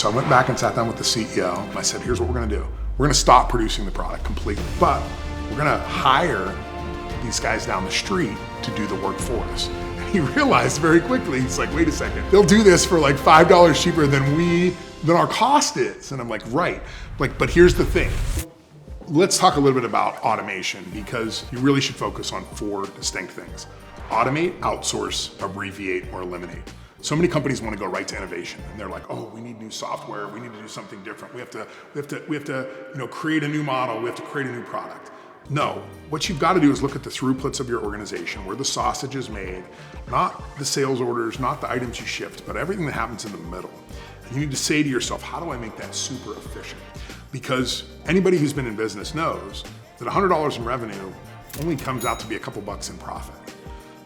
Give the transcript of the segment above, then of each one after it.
So I went back and sat down with the CEO. I said, here's what we're gonna do. We're gonna stop producing the product completely, but we're gonna hire these guys down the street to do the work for us. And he realized very quickly, he's like, wait a second, they'll do this for like $5 cheaper than our cost is. And I'm like, right, but here's the thing. Let's talk a little bit about automation, because you really should focus on 4 distinct things. Automate, outsource, abbreviate, or eliminate. So many companies want to go right to innovation, and they're like, oh, we need new software, we need to do something different. We have to create a new model, we have to create a new product. No, what you've got to do is look at the throughputs of your organization, where the sausage is made, not the sales orders, not the items you shipped, but everything that happens in the middle. And you need to say to yourself, how do I make that super efficient? Because anybody who's been in business knows that $100 in revenue only comes out to be a couple bucks in profit.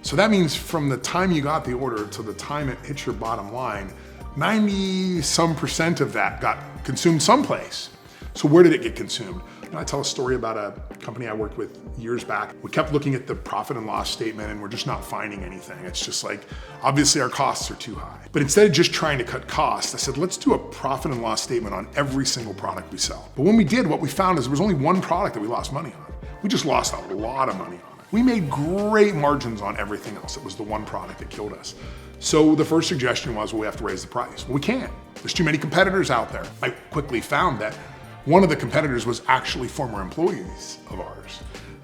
So that means from the time you got the order to the time it hits your bottom line, 90% of that got consumed someplace. So where did it get consumed? I tell a story about a company I worked with years back. We kept looking at the profit and loss statement, and we're just not finding anything. It's just like, obviously our costs are too high. But instead of just trying to cut costs, I said, let's do a profit and loss statement on every single product we sell. But when we did, what we found is there was only one product that we lost money on. We just lost a lot of money on it. We made great margins on everything else. It was the one product that killed us. So the first suggestion was, well, we have to raise the price. Well, we can't. There's too many competitors out there. I quickly found that one of the competitors was actually former employees of ours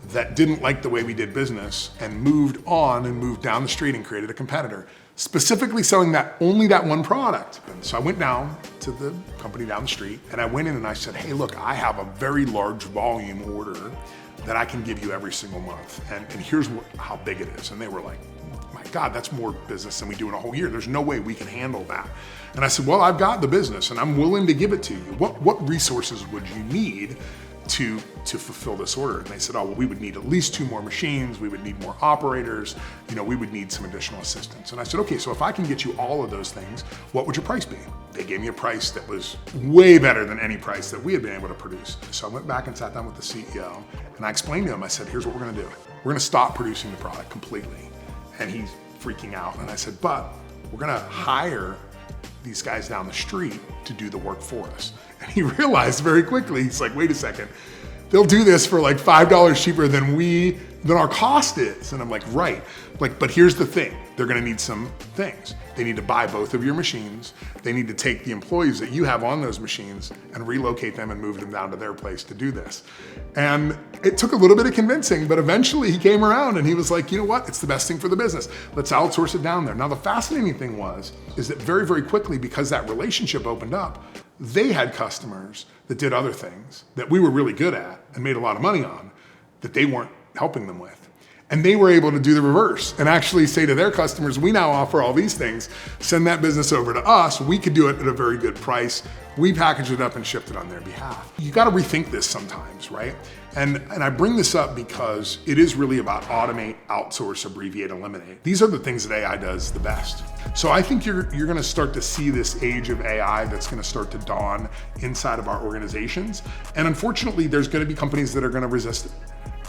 that didn't like the way we did business and moved on and moved down the street and created a competitor, specifically selling only that one product. And so I went down to the company down the street, and I went in and I said, hey, look, I have a very large volume order that I can give you every single month. And here's how big it is. And they were like, my God, that's more business than we do in a whole year. There's no way we can handle that. And I said, well, I've got the business and I'm willing to give it to you. What resources would you need to fulfill this order? And they said, oh, well, we would need at least 2 more machines. We would need more operators. We would need some additional assistance. And I said, okay, so if I can get you all of those things, what would your price be? They gave me a price that was way better than any price that we had been able to produce. So I went back and sat down with the CEO and I explained to him, I said, here's what we're gonna do. We're gonna stop producing the product completely. And he's freaking out. And I said, but we're gonna hire these guys down the street to do the work for us. And he realized very quickly, he's like, wait a second, they'll do this for like $5 cheaper than our cost is. And I'm like, right, but here's the thing. They're gonna need some things. They need to buy both of your machines. They need to take the employees that you have on those machines and relocate them and move them down to their place to do this. And it took a little bit of convincing, but eventually he came around and he was like, you know what? It's the best thing for the business. Let's outsource it down there. Now, the fascinating thing is that very, very quickly, because that relationship opened up, they had customers that did other things that we were really good at and made a lot of money on that they weren't helping them with. And they were able to do the reverse and actually say to their customers, we now offer all these things, send that business over to us. We could do it at a very good price. We package it up and shipped it on their behalf. You got to rethink this sometimes, right? And I bring this up because it is really about automate, outsource, abbreviate, eliminate. These are the things that AI does the best. So I think you're going to start to see this age of AI that's going to start to dawn inside of our organizations. And unfortunately, there's going to be companies that are going to resist it.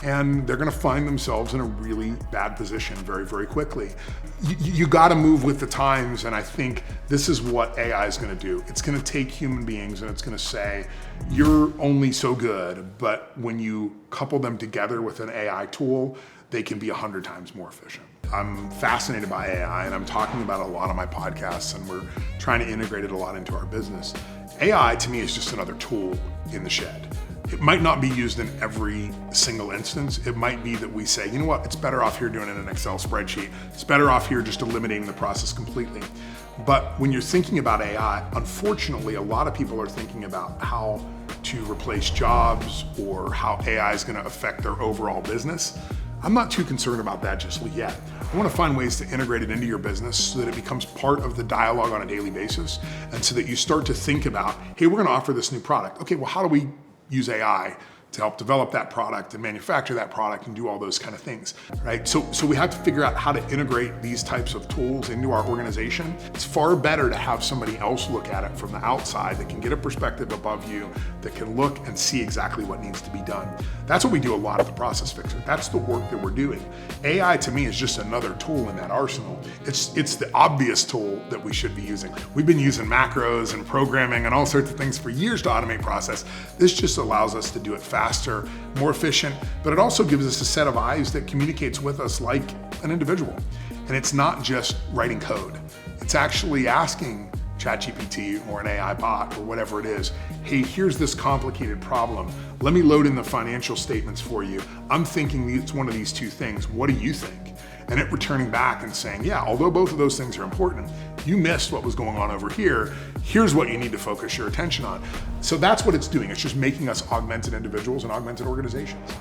And they're gonna find themselves in a really bad position very, very quickly. You gotta move with the times, and I think this is what AI is gonna do. It's gonna take human beings and it's gonna say, you're only so good, but when you couple them together with an AI tool, they can be 100 times more efficient. I'm fascinated by AI, and I'm talking about it a lot on my podcasts, and we're trying to integrate it a lot into our business. AI to me is just another tool in the shed. It might not be used in every single instance. It might be that we say, you know what, it's better off here doing it in an Excel spreadsheet. It's better off here just eliminating the process completely. But when you're thinking about AI, unfortunately, a lot of people are thinking about how to replace jobs or how AI is gonna affect their overall business. I'm not too concerned about that just yet. I want to find ways to integrate it into your business so that it becomes part of the dialogue on a daily basis, and so that you start to think about, hey, we're going to offer this new product. Okay, well, how do we use AI to help develop that product and manufacture that product and do all those kind of things, right? So we have to figure out how to integrate these types of tools into our organization. It's far better to have somebody else look at it from the outside that can get a perspective above you, that can look and see exactly what needs to be done. That's what we do a lot at the Process Fixer. That's the work that we're doing. AI to me is just another tool in that arsenal. It's the obvious tool that we should be using. We've been using macros and programming and all sorts of things for years to automate process. This just allows us to do it faster, more efficient, but it also gives us a set of eyes that communicates with us like an individual. And it's not just writing code. It's actually asking ChatGPT or an AI bot or whatever it is, hey, here's this complicated problem. Let me load in the financial statements for you. I'm thinking it's one of these two things. What do you think? And it returning back and saying, yeah, although both of those things are important, you missed what was going on over here. Here's what you need to focus your attention on. So that's what it's doing. It's just making us augmented individuals and augmented organizations.